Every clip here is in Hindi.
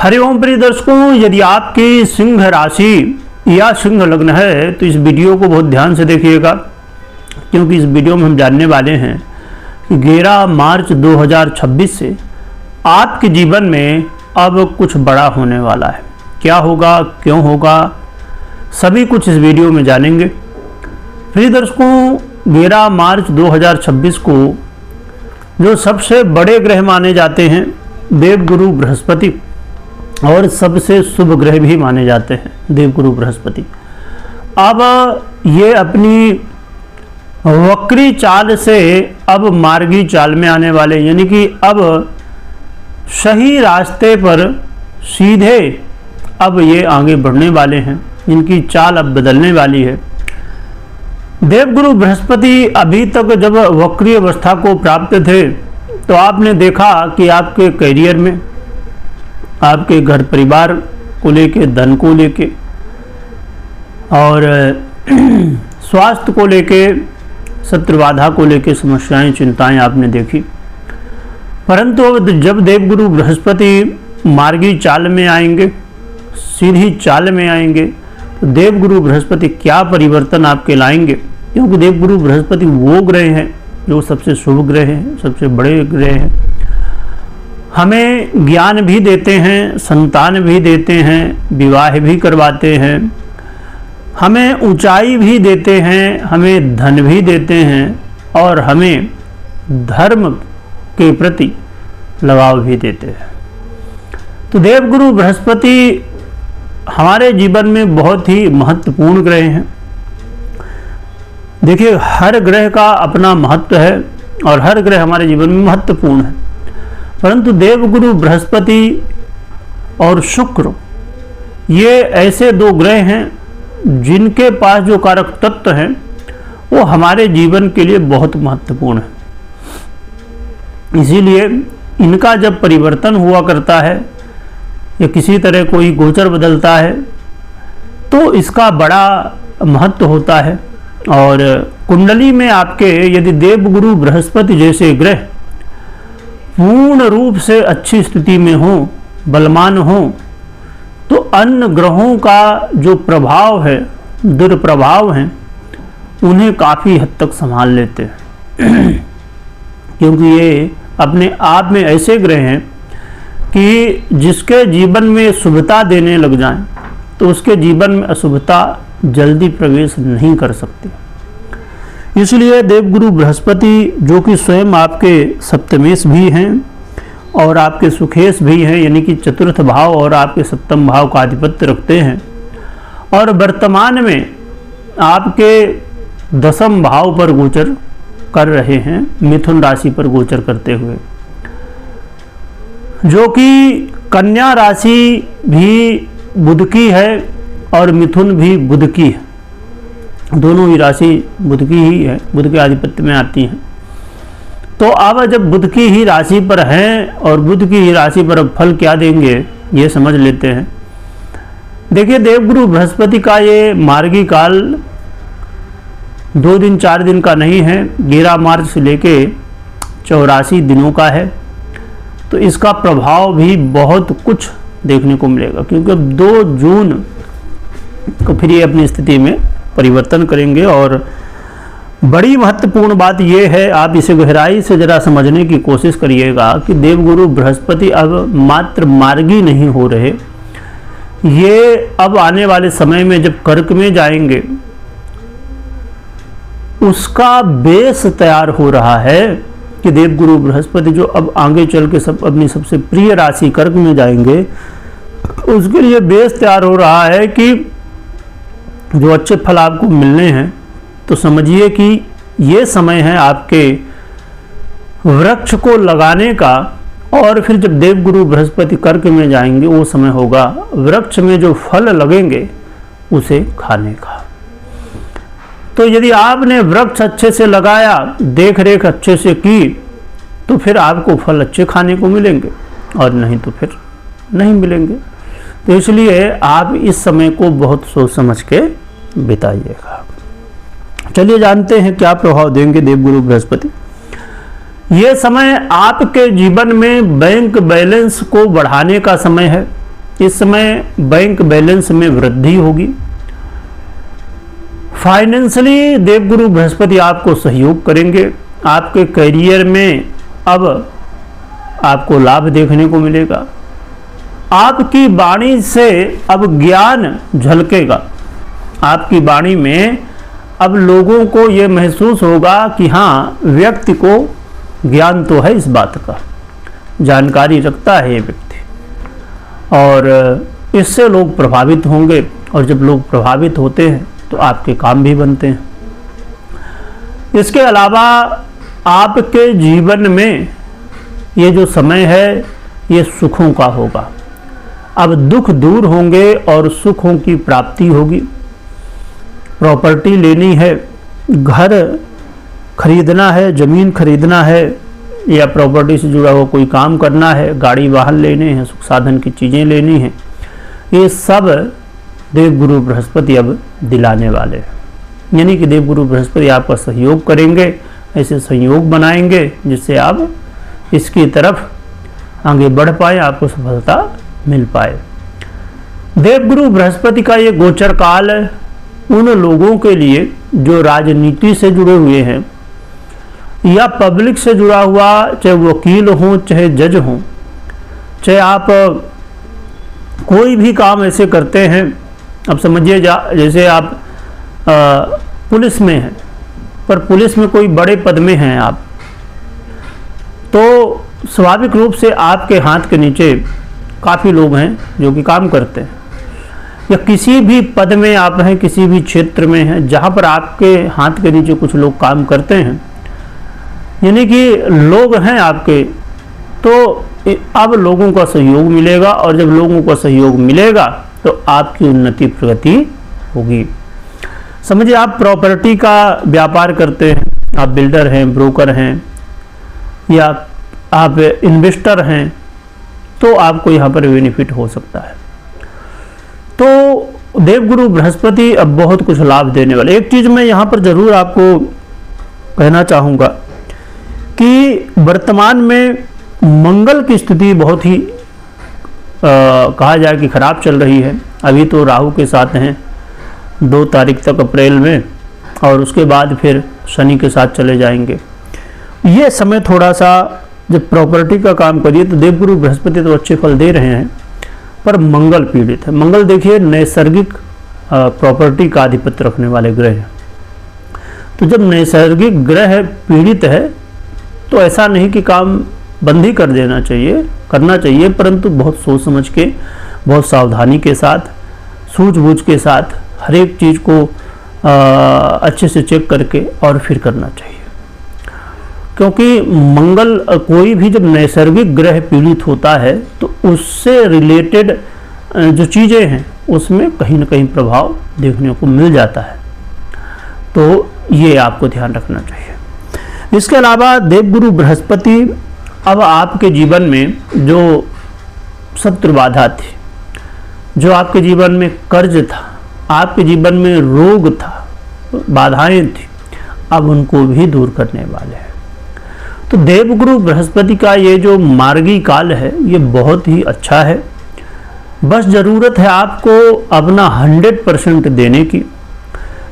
हरिओम प्रिय दर्शकों, यदि आपकी सिंह राशि या सिंह लग्न है तो इस वीडियो को बहुत ध्यान से देखिएगा, क्योंकि इस वीडियो में हम जानने वाले हैं कि 11 मार्च 2026 से आपके जीवन में अब कुछ बड़ा होने वाला है। क्या होगा, क्यों होगा, सभी कुछ इस वीडियो में जानेंगे। प्रिय दर्शकों, 11 मार्च 2026 को जो सबसे बड़े ग्रह माने जाते हैं देवगुरु बृहस्पति, और सबसे शुभ ग्रह भी माने जाते हैं देवगुरु बृहस्पति, अब ये अपनी वक्री चाल से अब मार्गी चाल में आने वाले, यानी कि अब सही रास्ते पर सीधे अब ये आगे बढ़ने वाले हैं। इनकी चाल अब बदलने वाली है। देवगुरु बृहस्पति अभी तक जब वक्री अवस्था को प्राप्त थे तो आपने देखा कि आपके करियर में, आपके घर परिवार को लेके, धन को लेके और स्वास्थ्य को लेके, शत्रु बाधा को लेके समस्याएं, चिंताएं आपने देखी। परंतु जब देवगुरु बृहस्पति मार्गी चाल में आएंगे, सीधी चाल में आएंगे, तो देवगुरु बृहस्पति क्या परिवर्तन आपके लाएंगे, क्योंकि देवगुरु बृहस्पति वो ग्रह हैं जो सबसे शुभ ग्रह हैं, सबसे बड़े ग्रह हैं। हमें ज्ञान भी देते हैं, संतान भी देते हैं, विवाह भी करवाते हैं, हमें ऊंचाई भी देते हैं, हमें धन भी देते हैं और हमें धर्म के प्रति लगाव भी देते हैं। तो देवगुरु बृहस्पति हमारे जीवन में बहुत ही महत्वपूर्ण ग्रह हैं। देखिए, हर ग्रह का अपना महत्व है और हर ग्रह हमारे जीवन में महत्वपूर्ण है, परंतु देवगुरु बृहस्पति और शुक्र ये ऐसे दो ग्रह हैं जिनके पास जो कारक तत्व हैं वो हमारे जीवन के लिए बहुत महत्वपूर्ण है। इसीलिए इनका जब परिवर्तन हुआ करता है या किसी तरह कोई गोचर बदलता है तो इसका बड़ा महत्व होता है। और कुंडली में आपके यदि देवगुरु बृहस्पति जैसे ग्रह पूर्ण रूप से अच्छी स्थिति में हो, बलवान हो, तो अन्य ग्रहों का जो प्रभाव है, दुष्प्रभाव हैं, उन्हें काफ़ी हद तक संभाल लेते हैं क्योंकि ये अपने आप में ऐसे ग्रह हैं कि जिसके जीवन में शुभता देने लग जाएं तो उसके जीवन में अशुभता जल्दी प्रवेश नहीं कर सकती। इसलिए देवगुरु बृहस्पति जो कि स्वयं आपके सप्तमेश भी हैं और आपके सुखेश भी हैं, यानी कि चतुर्थ भाव और आपके सप्तम भाव का आधिपत्य रखते हैं, और वर्तमान में आपके दसम भाव पर गोचर कर रहे हैं, मिथुन राशि पर गोचर करते हुए, जो कि कन्या राशि भी बुध की है और मिथुन भी बुध की है। दोनों ही राशि बुध की ही है, बुध के आधिपत्य में आती हैं। तो अब जब बुध की ही राशि पर हैं और बुध की ही राशि पर अब फल क्या देंगे ये समझ लेते हैं। देखिए, देवगुरु बृहस्पति का ये मार्गी काल 2 दिन 4 दिन का नहीं है, 11 मार्च से लेके 84 दिनों का है। तो इसका प्रभाव भी बहुत कुछ देखने को मिलेगा, क्योंकि अब 2 जून को फिर ये अपनी स्थिति में परिवर्तन करेंगे। और बड़ी महत्वपूर्ण बात यह है, आप इसे गहराई से जरा समझने की कोशिश करिएगा कि देवगुरु बृहस्पति अब मात्र मार्गी नहीं हो रहे, ये अब आने वाले समय में जब कर्क में जाएंगे उसका बेस तैयार हो रहा है कि देवगुरु बृहस्पति जो अब आगे चल के अपनी सबसे प्रिय राशि कर्क में जाएंगे, उसके लिए बेस तैयार हो रहा है कि जो अच्छे फल आपको मिलने हैं। तो समझिए कि ये समय है आपके वृक्ष को लगाने का, और फिर जब देवगुरु बृहस्पति कर्क में जाएंगे वो समय होगा वृक्ष में जो फल लगेंगे उसे खाने का। तो यदि आपने वृक्ष अच्छे से लगाया, देख रेख अच्छे से की, तो फिर आपको फल अच्छे खाने को मिलेंगे, और नहीं तो फिर नहीं मिलेंगे। तो इसलिए आप इस समय को बहुत सोच समझ के बिताइएगा। चलिए जानते हैं क्या प्रभाव देंगे देवगुरु बृहस्पति। ये समय आपके जीवन में बैंक बैलेंस को बढ़ाने का समय है। इस समय बैंक बैलेंस में वृद्धि होगी। फाइनेंशियली देवगुरु बृहस्पति आपको सहयोग करेंगे। आपके करियर में अब आपको लाभ देखने को मिलेगा। आपकी वाणी से अब ज्ञान झलकेगा। आपकी वाणी में अब लोगों को ये महसूस होगा कि हाँ, व्यक्ति को ज्ञान तो है, इस बात का जानकारी रखता है ये व्यक्ति, और इससे लोग प्रभावित होंगे। और जब लोग प्रभावित होते हैं तो आपके काम भी बनते हैं। इसके अलावा आपके जीवन में ये जो समय है ये सुखों का होगा। अब दुख दूर होंगे और सुखों की प्राप्ति होगी। प्रॉपर्टी लेनी है, घर खरीदना है, ज़मीन खरीदना है, या प्रॉपर्टी से जुड़ा हुआ कोई काम करना है, गाड़ी वाहन लेने हैं, सुख साधन की चीज़ें लेनी हैं, ये सब देवगुरु बृहस्पति अब दिलाने वाले हैं। यानी कि देवगुरु बृहस्पति आपका सहयोग करेंगे, ऐसे संयोग बनाएंगे जिससे आप इसकी तरफ आगे बढ़ पाए, आपको सफलता मिल पाए। देवगुरु बृहस्पति का ये गोचर काल उन लोगों के लिए जो राजनीति से जुड़े हुए हैं या पब्लिक से जुड़ा हुआ, चाहे वकील हो, चाहे जज हो, चाहे आप कोई भी काम ऐसे करते हैं। अब समझिए जैसे आप पुलिस में हैं, पर पुलिस में कोई बड़े पद में हैं आप, तो स्वाभाविक रूप से आपके हाथ के नीचे काफ़ी लोग हैं जो कि काम करते हैं। या किसी भी पद में आप हैं, किसी भी क्षेत्र में हैं जहाँ पर आपके हाथ के नीचे कुछ लोग काम करते हैं, यानी कि लोग हैं आपके, तो अब लोगों का सहयोग मिलेगा। और जब लोगों का सहयोग मिलेगा तो आपकी उन्नति प्रगति होगी। समझिए आप प्रॉपर्टी का व्यापार करते हैं, आप बिल्डर हैं, ब्रोकर हैं, या आप इन्वेस्टर हैं, तो आपको यहाँ पर बेनिफिट हो सकता है। तो देवगुरु बृहस्पति अब बहुत कुछ लाभ देने वाले। एक चीज़ मैं यहाँ पर ज़रूर आपको कहना चाहूँगा कि वर्तमान में मंगल की स्थिति बहुत ही कहा जाए कि खराब चल रही है। अभी तो राहु के साथ हैं 2 तारीख तक अप्रैल में, और उसके बाद फिर शनि के साथ चले जाएंगे। ये समय थोड़ा सा, जब प्रॉपर्टी का काम करिए तो देवगुरु बृहस्पति तो अच्छे फल दे रहे हैं, पर मंगल पीड़ित है। मंगल देखिए नैसर्गिक प्रॉपर्टी का आधिपत्य रखने वाले ग्रह हैं। तो जब नैसर्गिक ग्रह पीड़ित है तो ऐसा नहीं कि काम बंद ही कर देना चाहिए, करना चाहिए, परंतु बहुत सोच समझ के, बहुत सावधानी के साथ, सूझबूझ के साथ हर एक चीज़ को अच्छे से चेक करके और फिर करना चाहिए। क्योंकि मंगल, कोई भी जब नैसर्गिक ग्रह पीड़ित होता है तो उससे रिलेटेड जो चीज़ें हैं उसमें कहीं ना कहीं प्रभाव देखने को मिल जाता है। तो ये आपको ध्यान रखना चाहिए। इसके अलावा देवगुरु बृहस्पति अब आपके जीवन में जो शत्रु बाधा थी, जो आपके जीवन में कर्ज था, आपके जीवन में रोग था, बाधाएं थी, अब उनको भी दूर करने वाले हैं। तो देवगुरु बृहस्पति का ये जो मार्गी काल है ये बहुत ही अच्छा है। बस ज़रूरत है आपको अपना 100% देने की,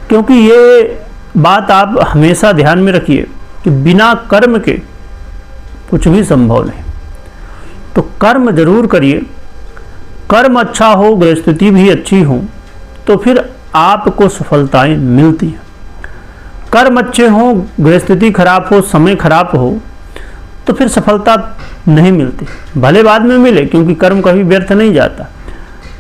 क्योंकि ये बात आप हमेशा ध्यान में रखिए कि बिना कर्म के कुछ भी संभव नहीं। तो कर्म जरूर करिए, कर्म अच्छा हो, गृहस्थिति भी अच्छी हो, तो फिर आपको सफलताएं मिलती हैं। कर्म अच्छे हो, गृहस्थिति खराब हो, समय खराब हो, तो फिर सफलता नहीं मिलती। भले बाद में मिले, क्योंकि कर्म कभी व्यर्थ नहीं जाता,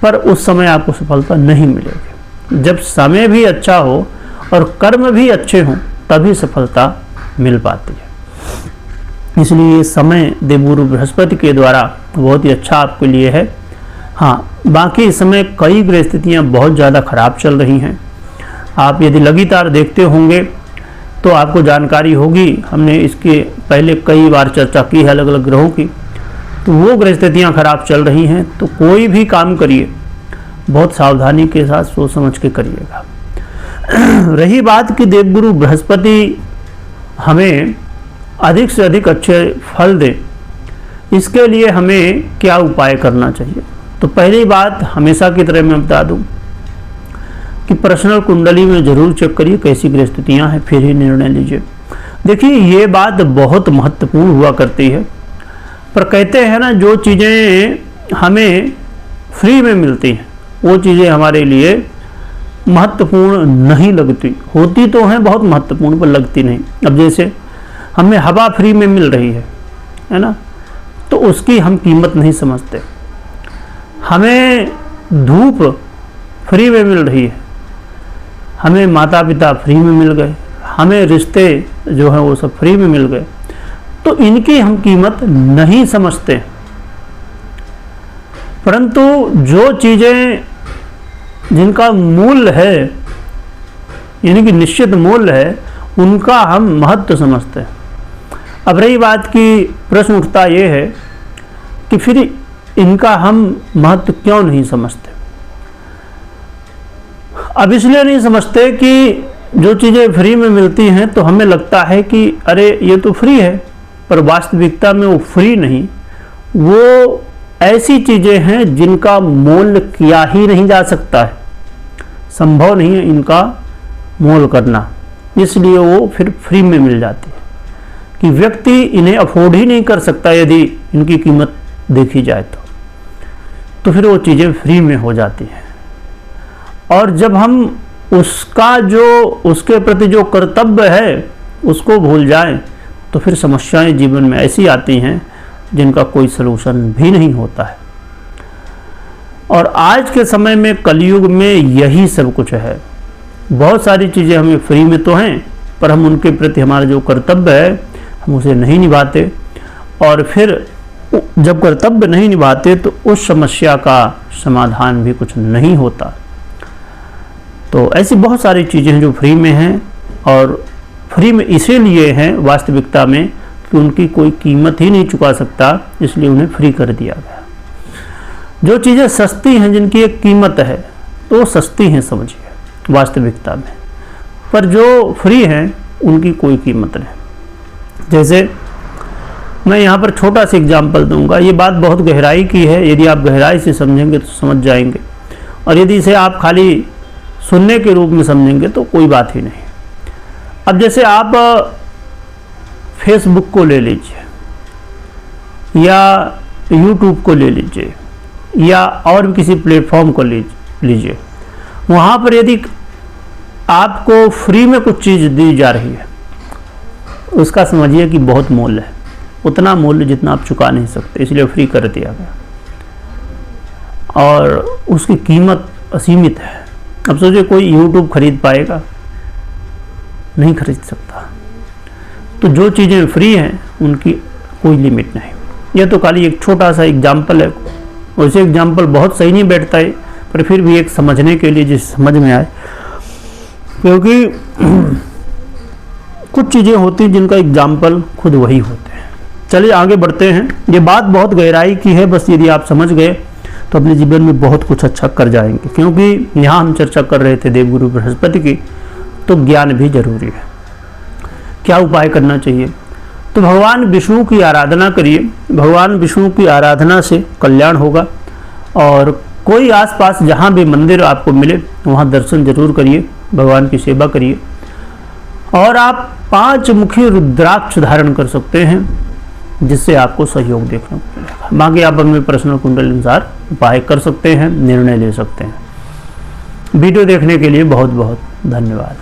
पर उस समय आपको सफलता नहीं मिलेगी। जब समय भी अच्छा हो और कर्म भी अच्छे हों तभी सफलता मिल पाती है। इसलिए ये समय देवगुरु बृहस्पति के द्वारा बहुत ही अच्छा आपके लिए है। हाँ, बाकी इस समय कई ग्रह स्थितियाँ बहुत ज़्यादा खराब चल रही हैं। आप यदि लगातार देखते होंगे तो आपको जानकारी होगी, हमने इसके पहले कई बार चर्चा की है अलग अलग ग्रहों की। तो वो ग्रह स्थितियाँ खराब चल रही हैं, तो कोई भी काम करिए बहुत सावधानी के साथ सोच समझ के करिएगा। रही बात कि देवगुरु बृहस्पति हमें अधिक से अधिक अच्छे फल दें, इसके लिए हमें क्या उपाय करना चाहिए। तो पहली बात हमेशा की तरह मैं बता दूं कि पर्सनल कुंडली में जरूर चेक करिए कैसी ग्रह स्थितियां हैं, फिर ही निर्णय लीजिए। देखिए ये बात बहुत महत्वपूर्ण हुआ करती है, पर कहते हैं ना जो चीज़ें हमें फ्री में मिलती हैं वो चीज़ें हमारे लिए महत्वपूर्ण नहीं लगती, होती तो हैं बहुत महत्वपूर्ण पर लगती नहीं। अब जैसे हमें हवा फ्री में मिल रही है ना, तो उसकी हम कीमत नहीं समझते। हमें धूप फ्री में मिल रही है, हमें माता पिता फ्री में मिल गए, हमें रिश्ते जो हैं वो सब फ्री में मिल गए, तो इनकी हम कीमत नहीं समझते। परंतु जो चीज़ें जिनका मूल्य है, यानी कि निश्चित मूल्य है, उनका हम महत्व समझते हैं। अब रही बात की प्रश्न उठता ये है कि फिर इनका हम महत्व क्यों नहीं समझते। अब इसलिए नहीं समझते कि जो चीज़ें फ्री में मिलती हैं तो हमें लगता है कि अरे ये तो फ्री है, पर वास्तविकता में वो फ्री नहीं, वो ऐसी चीज़ें हैं जिनका मोल किया ही नहीं जा सकता है, संभव नहीं है इनका मोल करना, इसलिए वो फिर फ्री में मिल जाती है कि व्यक्ति इन्हें अफोर्ड ही नहीं कर सकता यदि इनकी कीमत देखी जाए तो फिर वो चीज़ें फ्री में हो जाती हैं। और जब हम उसके प्रति जो कर्तव्य है उसको भूल जाएं तो फिर समस्याएं जीवन में ऐसी आती हैं जिनका कोई सलूशन भी नहीं होता है। और आज के समय में कलयुग में यही सब कुछ है। बहुत सारी चीज़ें हमें फ्री में तो हैं, पर हम उनके प्रति हमारा जो कर्तव्य है हम उसे नहीं निभाते, और फिर जब कर्तव्य नहीं निभाते तो उस समस्या का समाधान भी कुछ नहीं होता। तो ऐसी बहुत सारी चीज़ें हैं जो फ्री में हैं, और फ्री में इसीलिए हैं वास्तविकता में कि उनकी कोई कीमत ही नहीं चुका सकता, इसलिए उन्हें फ्री कर दिया गया। जो चीज़ें सस्ती हैं, जिनकी एक कीमत है, तो सस्ती हैं समझिए वास्तविकता में, पर जो फ्री हैं उनकी कोई कीमत नहीं। जैसे मैं यहाँ पर छोटा सा एग्जाम्पल दूंगा, ये बात बहुत गहराई की है, यदि आप गहराई से समझेंगे तो समझ जाएंगे, और यदि इसे आप खाली सुनने के रूप में समझेंगे तो कोई बात ही नहीं। अब जैसे आप फेसबुक को ले लीजिए या यूट्यूब को ले लीजिए या और भी किसी प्लेटफॉर्म को लीजिए, वहाँ पर यदि आपको फ्री में कुछ चीज़ दी जा रही है, उसका समझिए कि बहुत मूल्य है, उतना मूल्य जितना आप चुका नहीं सकते, इसलिए फ्री कर दिया गया, और उसकी कीमत असीमित है। अब सोचिए कोई YouTube खरीद पाएगा? नहीं खरीद सकता। तो जो चीज़ें फ्री हैं उनकी कोई लिमिट नहीं। यह तो खाली एक छोटा सा एग्जाम्पल है, वैसे एग्जाम्पल बहुत सही नहीं बैठता है, पर फिर भी एक समझने के लिए जिस समझ में आए, क्योंकि कुछ चीज़ें होती हैं जिनका एग्जाम्पल खुद वही होते हैं। चलिए आगे बढ़ते हैं। ये बात बहुत गहराई की है, बस यदि आप समझ गए तो अपने जीवन में बहुत कुछ अच्छा कर जाएंगे। क्योंकि यहाँ हम चर्चा कर रहे थे देवगुरु बृहस्पति की, तो ज्ञान भी जरूरी है। क्या उपाय करना चाहिए? तो भगवान विष्णु की आराधना करिए। भगवान विष्णु की आराधना से कल्याण होगा, और कोई आसपास जहाँ भी मंदिर आपको मिले वहाँ दर्शन जरूर करिए, भगवान की सेवा करिए, और आप 5 मुखी रुद्राक्ष धारण कर सकते हैं, जिससे आपको सहयोग देखने को मिलेगा। बाकी आप अपने पर्सनल कुंडली अनुसार उपाय कर सकते हैं, निर्णय ले सकते हैं। वीडियो देखने के लिए बहुत बहुत धन्यवाद।